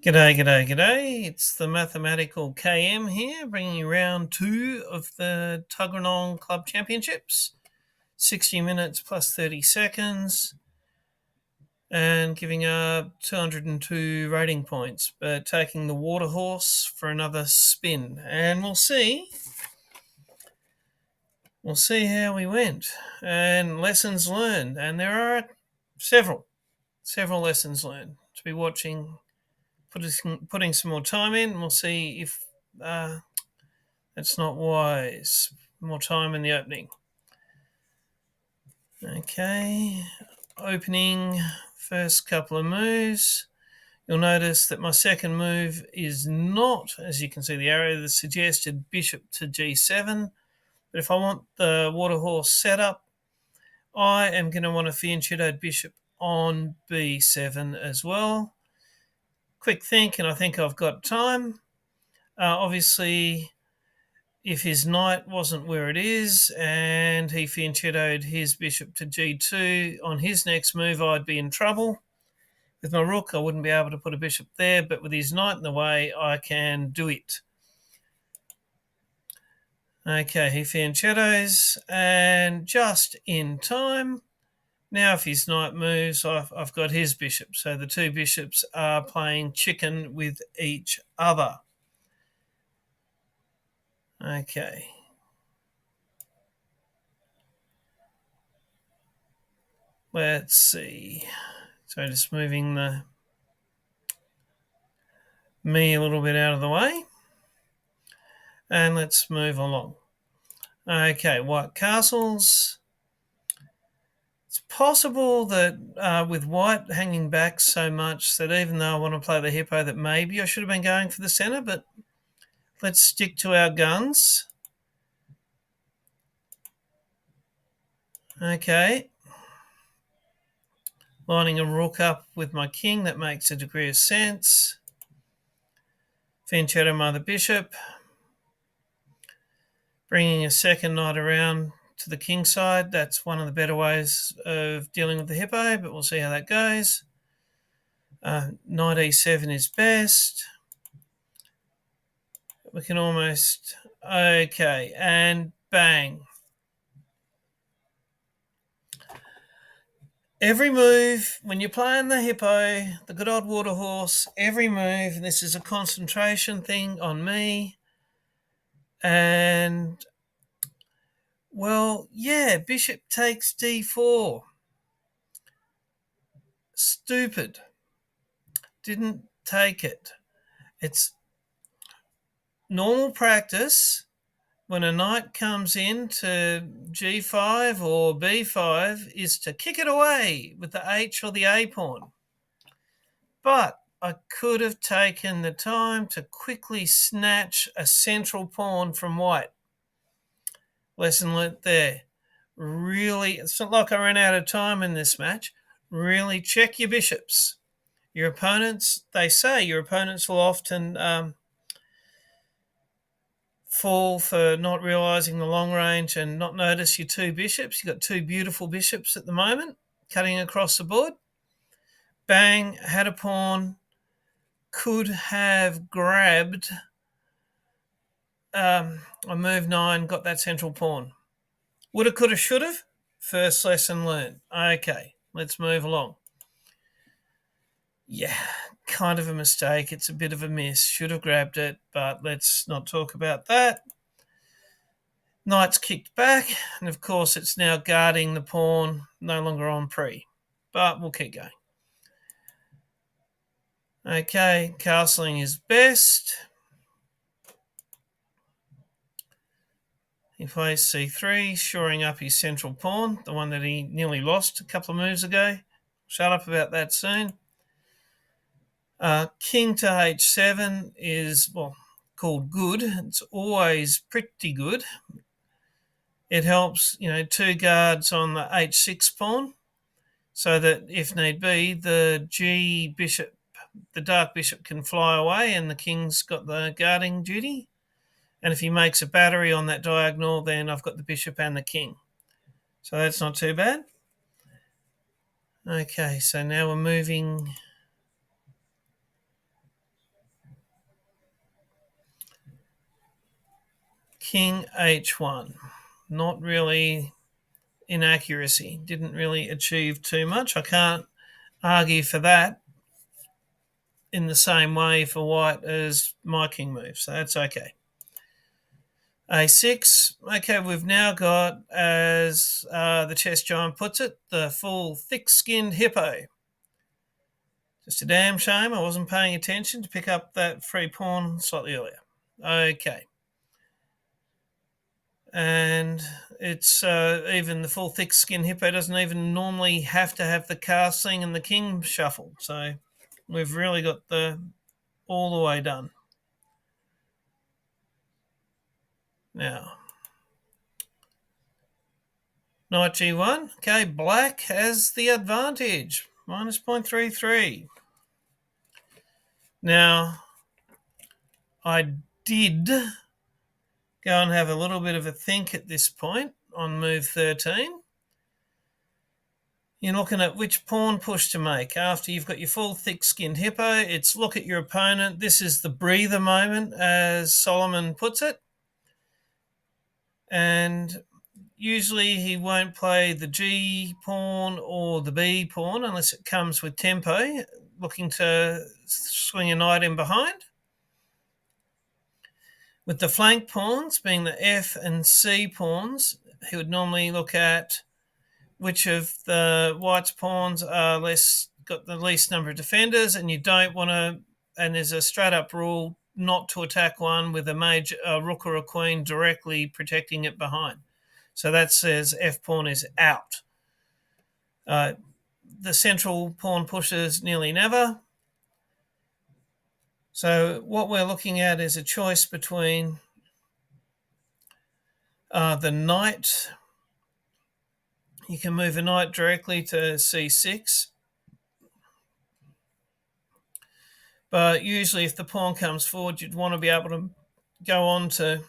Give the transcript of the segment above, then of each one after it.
G'day, g'day, g'day. It's the Mathematical KM here, bringing you round 2 of the Tugg Club Championships. 60 minutes plus 30 seconds and giving up 202 rating points, but taking the water horse for another spin. And we'll see how we went and lessons learned. And there are several lessons learned to be watching, putting some more time in, and we'll see if that's not wise. More time in the opening. Okay, opening, first couple of moves. You'll notice that my second move is not, as you can see the arrow that suggested, bishop to g7. But if I want the water horse setup, I am going to want a fianchettoed bishop on b7 as well. Quick think, and I think I've got time. Obviously, if his knight wasn't where it is and he fianchettoed his bishop to g2 on his next move, I'd be in trouble. With my rook, I wouldn't be able to put a bishop there, but with his knight in the way, I can do it. Okay, he fianchettos, and just in time. Now if his knight moves, I've got his bishop. So the two bishops are playing chicken with each other. Okay. Let's see. So just moving me a little bit out of the way. And let's move along. Okay, white castles. It's possible that with white hanging back so much that even though I want to play the hippo, that maybe I should have been going for the centre, but let's stick to our guns. Okay. Lining a rook up with my king, that makes a degree of sense. Fianchetto my the bishop. Bringing a second knight around to the king side. That's one of the better ways of dealing with the hippo, but we'll see how that goes. Knight e7 is best. We can almost... Okay, and bang. Every move, when you're playing the hippo, the good old water horse, every move, and this is a concentration thing on me, and, well, yeah, bishop takes d4. Stupid. Didn't take it. It's normal practice when a knight comes into g5 or b5 is to kick it away with the h or the a pawn. But I could have taken the time to quickly snatch a central pawn from white. Lesson learnt there. Really, it's not like I ran out of time in this match. Really check your bishops. Your opponents, they say your opponents will often fall for not realising the long range and not notice your two bishops. You've got two beautiful bishops at the moment cutting across the board. Bang, had a pawn, could have grabbed on move 9, got that central pawn. Woulda, coulda, shoulda. First lesson learned. Okay, let's move along. Yeah, kind of a mistake. It's a bit of a miss. Should have grabbed it, but let's not talk about that. Knight's kicked back, and of course it's now guarding the pawn, no longer on pre. But we'll keep going. Okay, castling is best. He plays c3, shoring up his central pawn, the one that he nearly lost a couple of moves ago. Shut up about that soon. King to h7 is, well, called good. It's always pretty good. It helps, two guards on the h6 pawn, so that if need be, the G bishop, the dark bishop, can fly away and the king's got the guarding duty. And if he makes a battery on that diagonal, then I've got the bishop and the king. So that's not too bad. Okay, so now we're moving King h1. Not really inaccuracy. Didn't really achieve too much. I can't argue for that in the same way for white as my king move, so that's okay. A6. Okay, we've now got, as the chess giant puts it, the full thick-skinned hippo. Just a damn shame I wasn't paying attention to pick up that free pawn slightly earlier. Okay. And it's even the full thick-skinned hippo doesn't even normally have to have the castling and the king shuffle. So we've really got all the way done. Now, knight g1. Okay, black has the advantage. Minus 0.33. Now, I did go and have a little bit of a think at this point on move 13. You're looking at which pawn push to make. After you've got your full thick-skinned hippo, it's look at your opponent. This is the breather moment, as Solomon puts it. And usually he won't play the G pawn or the B pawn unless it comes with tempo, looking to swing a knight in behind. With the flank pawns being the F and C pawns, he would normally look at which of the white's pawns are got the least number of defenders, and you don't want to, and there's a straight up rule not to attack one with a rook or a queen directly protecting it behind. So that says F pawn is out. The central pawn pushes nearly never. So what we're looking at is a choice between the knight. You can move a knight directly to c6. But usually if the pawn comes forward, you'd want to be able to go on to,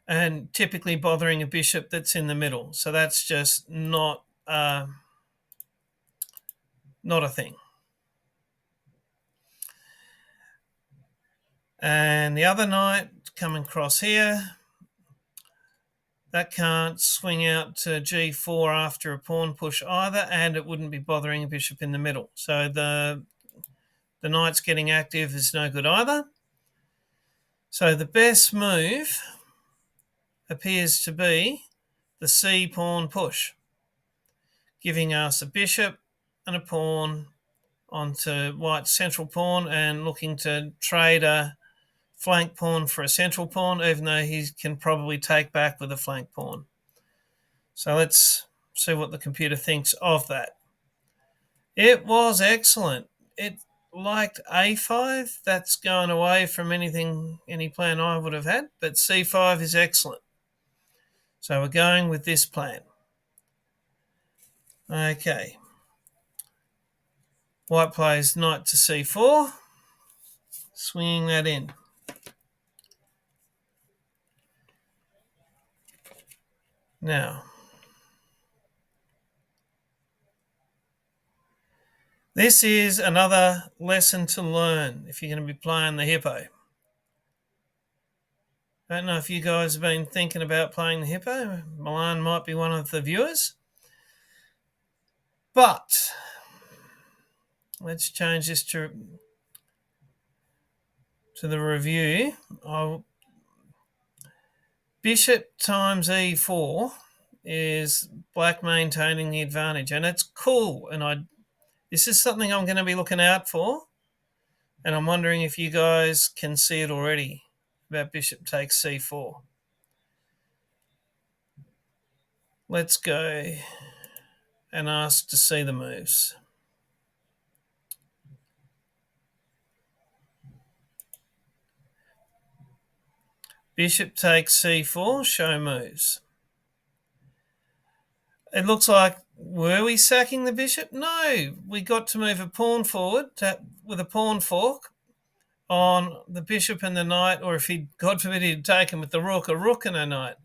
and typically bothering a bishop that's in the middle. So that's just not a thing. And the other knight coming across here, that can't swing out to g4 after a pawn push either, and it wouldn't be bothering a bishop in the middle. So the knight's getting active is no good either. So the best move appears to be the C pawn push, giving us a bishop and a pawn onto white's central pawn and looking to trade a flank pawn for a central pawn, even though he can probably take back with a flank pawn. So let's see what the computer thinks of that. It was excellent. It liked a5. That's going away from any plan I would have had, but c5 is excellent. So we're going with this plan. Okay. White plays knight to c4, swinging that in. Now, this is another lesson to learn if you're going to be playing the hippo. I don't know if you guys have been thinking about playing the hippo. Milan might be one of the viewers. But let's change this to the review. Bishop times e4 is black maintaining the advantage, and it's cool. And this is something I'm going to be looking out for, and I'm wondering if you guys can see it already about bishop takes c4. Let's go and ask to see the moves. Bishop takes c4, show moves. It looks like, were we sacking the bishop? No, we got to move a pawn forward with a pawn fork on the bishop and the knight, or if he, God forbid, he'd taken with the rook, a rook and a knight.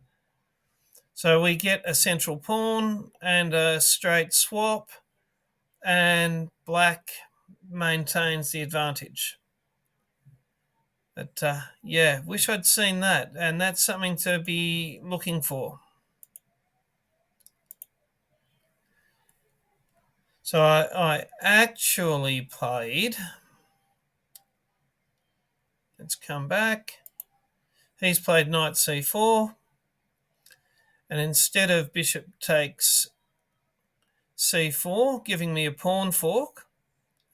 So we get a central pawn and a straight swap, and black maintains the advantage. But yeah, wish I'd seen that, and that's something to be looking for. So I actually played, let's come back, he's played knight c4, and instead of bishop takes c4, giving me a pawn fork,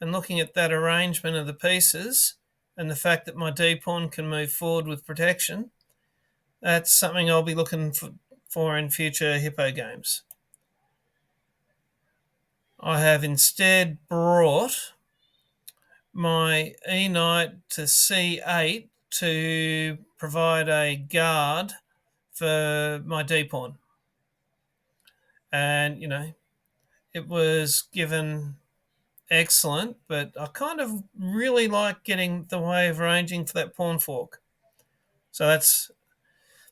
and looking at that arrangement of the pieces and the fact that my d-pawn can move forward with protection, that's something I'll be looking for in future Hippo games. I have instead brought my e-knight to c8 to provide a guard for my d-pawn. And, it was given excellent, but I kind of really like getting the way of arranging for that pawn fork. So that's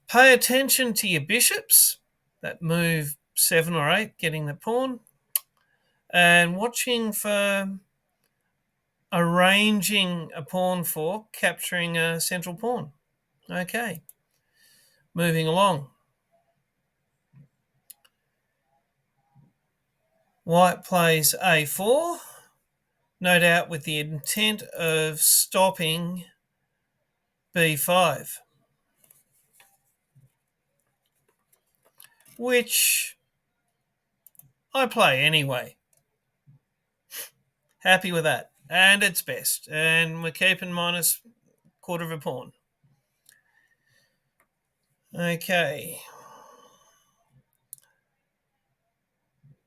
pay attention to your bishops that move 7 or 8, getting the pawn, and watching for arranging a pawn fork, capturing a central pawn. Okay, moving along. White plays a4, no doubt with the intent of stopping b5, which I play anyway. Happy with that. And it's best. And we're keeping minus quarter of a pawn. Okay.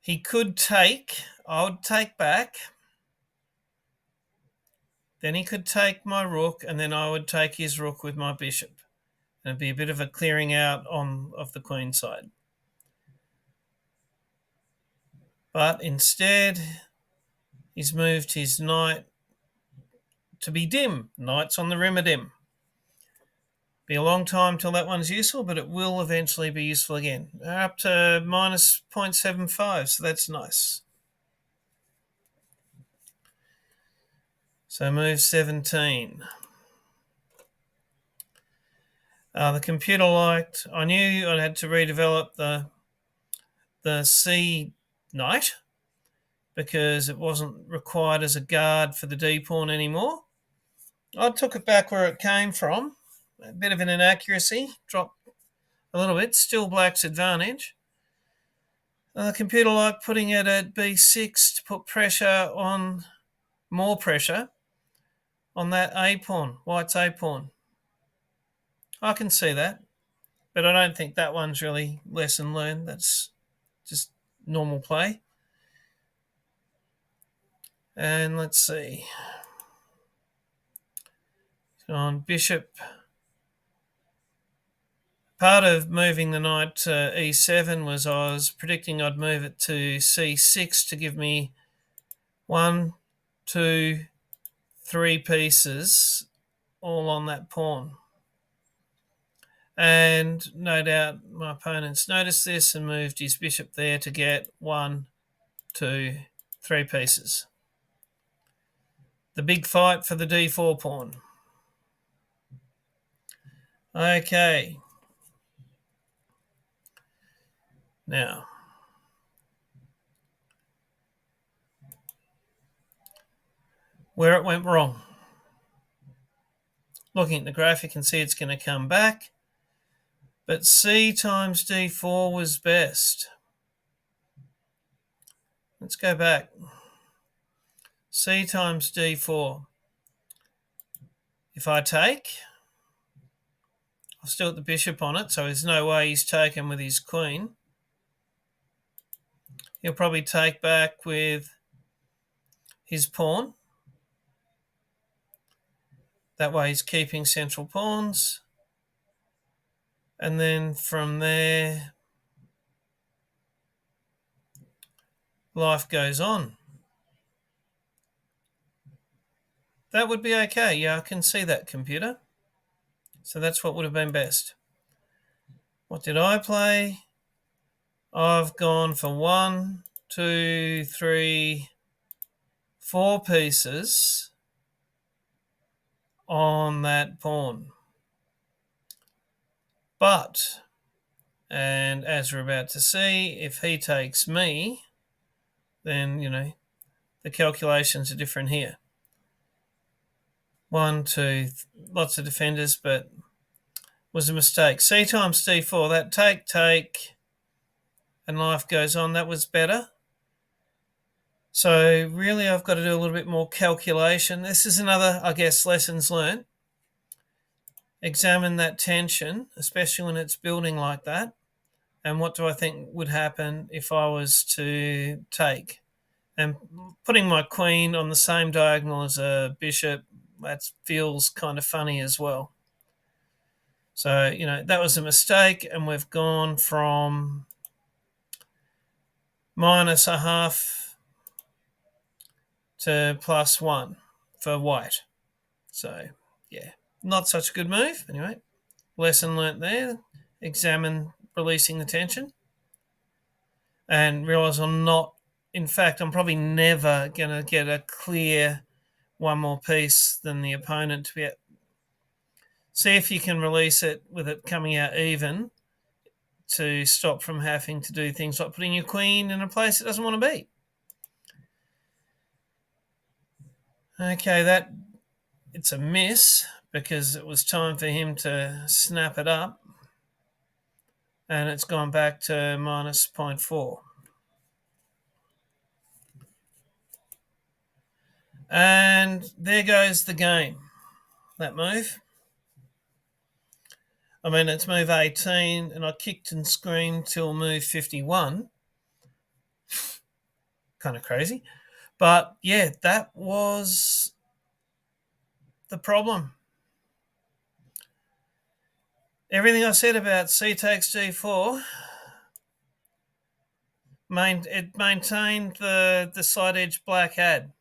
He could take. I would take back. Then he could take my rook, and then I would take his rook with my bishop. And it'd be a bit of a clearing out of the queen side. But instead, he's moved his knight to be dim. Knight's on the rim of dim. Be a long time till that one's useful, but it will eventually be useful again. Up to minus 0.75, so that's nice. So move 17. The computer liked, I knew I had to redevelop the C knight because it wasn't required as a guard for the D pawn anymore. I took it back where it came from. A bit of an inaccuracy, dropped a little bit, still black's advantage. The computer liked putting it at B6 to put pressure on, more pressure on that A pawn, white's A pawn. I can see that, but I don't think that one's really lesson learned. That's just normal play. And let's see. So on bishop, part of moving the knight to e7 was I was predicting I'd move it to c6 to give me 1, 2, 3 pieces all on that pawn. And no doubt my opponent's noticed this and moved his bishop there to get 1, 2, 3 pieces. The big fight for the d4 pawn. Okay. Now, where it went wrong. Looking at the graphic, you can see it's going to come back. But c times d4 was best. Let's go back. C times d4. If I take, I've still got the bishop on it, so there's no way he's taken with his queen. He'll probably take back with his pawn. That way he's keeping central pawns. And then from there, life goes on. That would be okay. Yeah, I can see that, computer. So that's what would have been best. What did I play? I've gone for 1, 2, 3, 4 pieces on that pawn. But, and as we're about to see, if he takes me, then, the calculations are different here. 1, 2, lots of defenders, but was a mistake. C times d4, that take, and life goes on. That was better. So really I've got to do a little bit more calculation. This is another, I guess, lessons learned. Examine that tension, especially when it's building like that. And what do I think would happen if I was to take? And putting my queen on the same diagonal as a bishop, that feels kind of funny as well. So, that was a mistake, and we've gone from minus a half to +1 for white. So, yeah, not such a good move. Anyway, lesson learnt there. Examine releasing the tension and realise I'm probably never going to get a clear one more piece than the opponent to be at. See if you can release it with it coming out even to stop from having to do things like putting your queen in a place it doesn't want to be. Okay, it's a miss because it was time for him to snap it up, and it's gone back to minus 0.4. And there goes the game, that move. I mean, it's move 18, and I kicked and screamed till move 51. Kind of crazy. But, yeah, that was the problem. Everything I said about c takes g4, it maintained the side edge black had.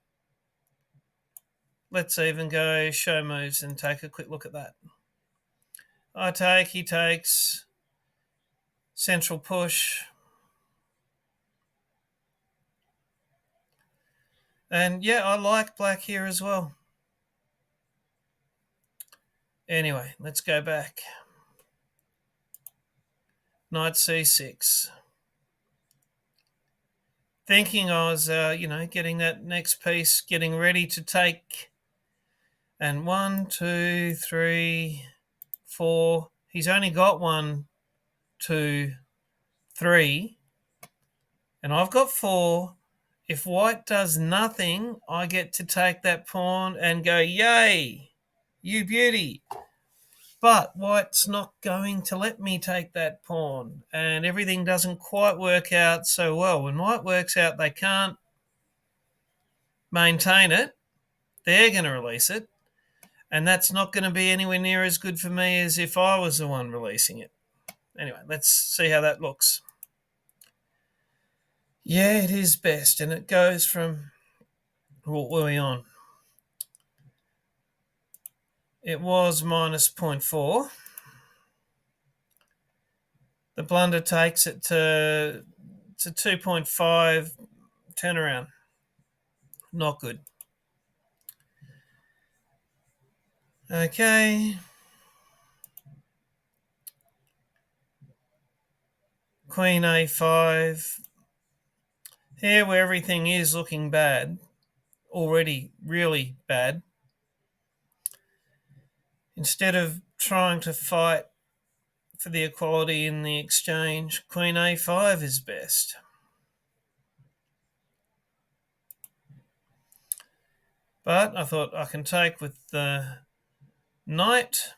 Let's even go show moves and take a quick look at that. I take, he takes, central push. And yeah, I like black here as well. Anyway, let's go back. Knight c6. Thinking I was, getting that next piece, getting ready to take. And 1, 2, 3, 4. He's only got 1, 2, 3. And I've got 4. If white does nothing, I get to take that pawn and go, yay, you beauty. But white's not going to let me take that pawn, and everything doesn't quite work out so well. When white works out they can't maintain it, they're going to release it, and that's not going to be anywhere near as good for me as if I was the one releasing it. Anyway, let's see how that looks. Yeah, it is best, and it goes from, what were we on? It was minus 0.4. The blunder takes it to 2.5 turnaround. Not good. Okay. Queen a5. Here where everything is looking bad, already really bad. Instead of trying to fight for the equality in the exchange, Queen a5 is best. But I thought I can take with the knight,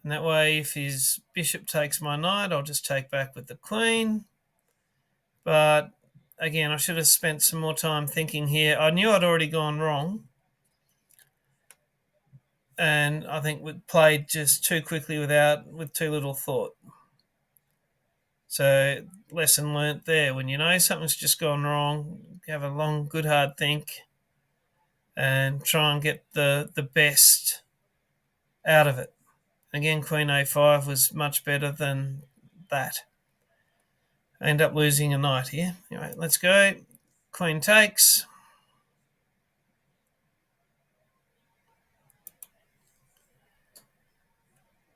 and that way if his bishop takes my knight, I'll just take back with the queen. But again, I should have spent some more time thinking here. I knew I'd already gone wrong, and I think we played just too quickly with too little thought. So lesson learnt there. When you know something's just gone wrong, have a long, good, hard think and try and get the best out of it. Again, Queen a5 was much better than that. I end up losing a knight here. Anyway, let's go. Queen takes.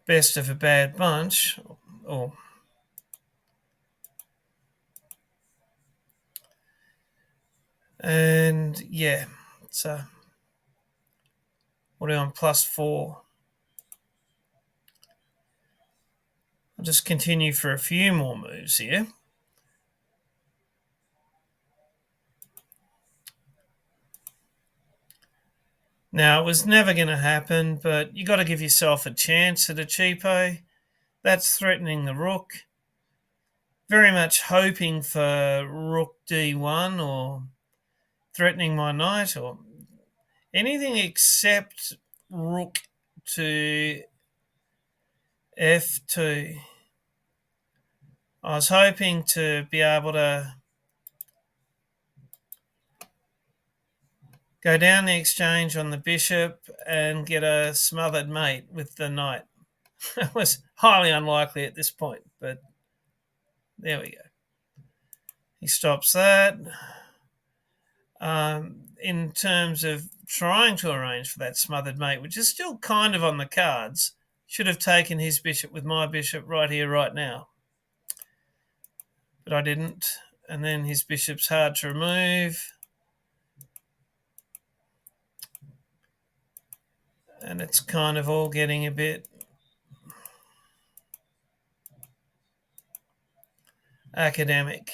best of a bad bunch, or and yeah, so what are we on? +4. I'll just continue for a few more moves here. Now, it was never going to happen, but you got to give yourself a chance at a cheapo. That's threatening the rook. Very much hoping for rook d1 or threatening my knight or anything except rook to f2. I was hoping to be able to go down the exchange on the bishop and get a smothered mate with the knight. It was highly unlikely at this point, but there we go. He stops that. In terms of trying to arrange for that smothered mate, which is still kind of on the cards, should have taken his bishop with my bishop right here, right now. But I didn't. And then his bishop's hard to remove. And it's kind of all getting a bit academic.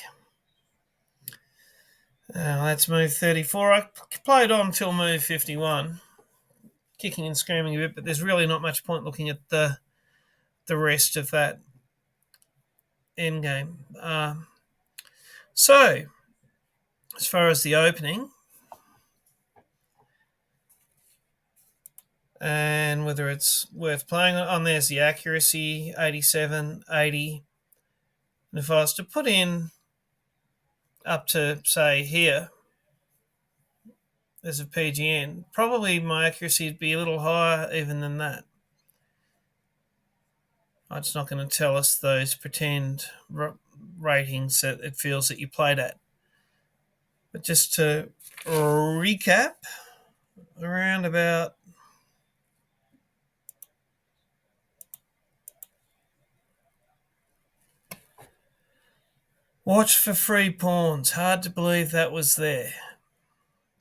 That's move 34. I played on till move 51, kicking and screaming a bit, but there's really not much point looking at the rest of that endgame. So, as far as the opening, and whether it's worth playing on, there's the accuracy, 87, 80. And if I was to put in up to, say, here, as a PGN, probably my accuracy would be a little higher even than that. It's not going to tell us those pretend ratings that it feels that you played at. But just to recap, around about watch for free pawns. Hard to believe that was there.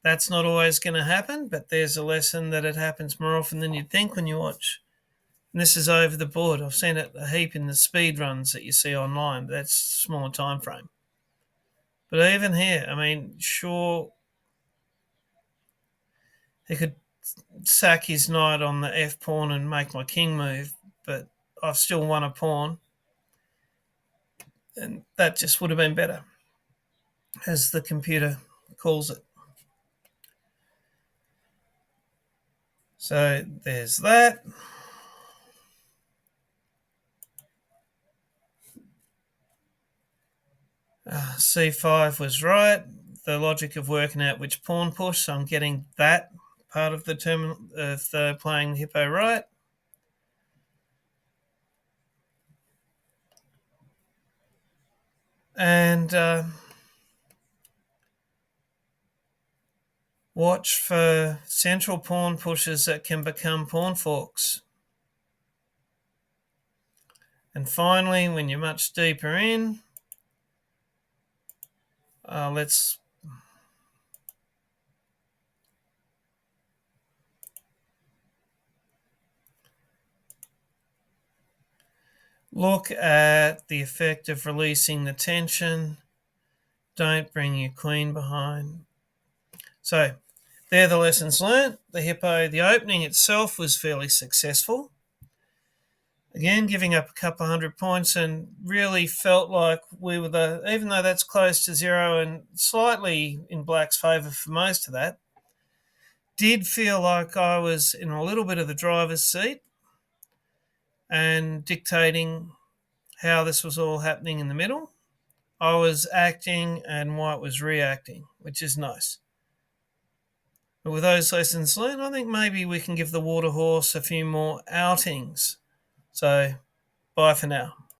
That's not always going to happen, but there's a lesson that it happens more often than you'd think when you watch. And this is over the board. I've seen it a heap in the speed runs that you see online, but that's a smaller time frame. But even here, I mean, sure, he could sack his knight on the f pawn and make my king move, but I've still won a pawn, and that just would have been better, as the computer calls it. So there's that. C5 was right. The logic of working out which pawn push, so I'm getting that part of the term of the playing the hippo right. And watch for central pawn pushes that can become pawn forks. And finally, when you're much deeper in, let's look at the effect of releasing the tension. Don't bring your queen behind. So they're the lessons learnt. The hippo, the opening itself was fairly successful. Again, giving up a couple of 100 points, and really felt like we were even though that's close to zero and slightly in black's favour for most of that, did feel like I was in a little bit of the driver's seat and dictating how this was all happening in the middle. I was acting and white was reacting, which is nice. But with those lessons learned, I think maybe we can give the water horse a few more outings. So, bye for now.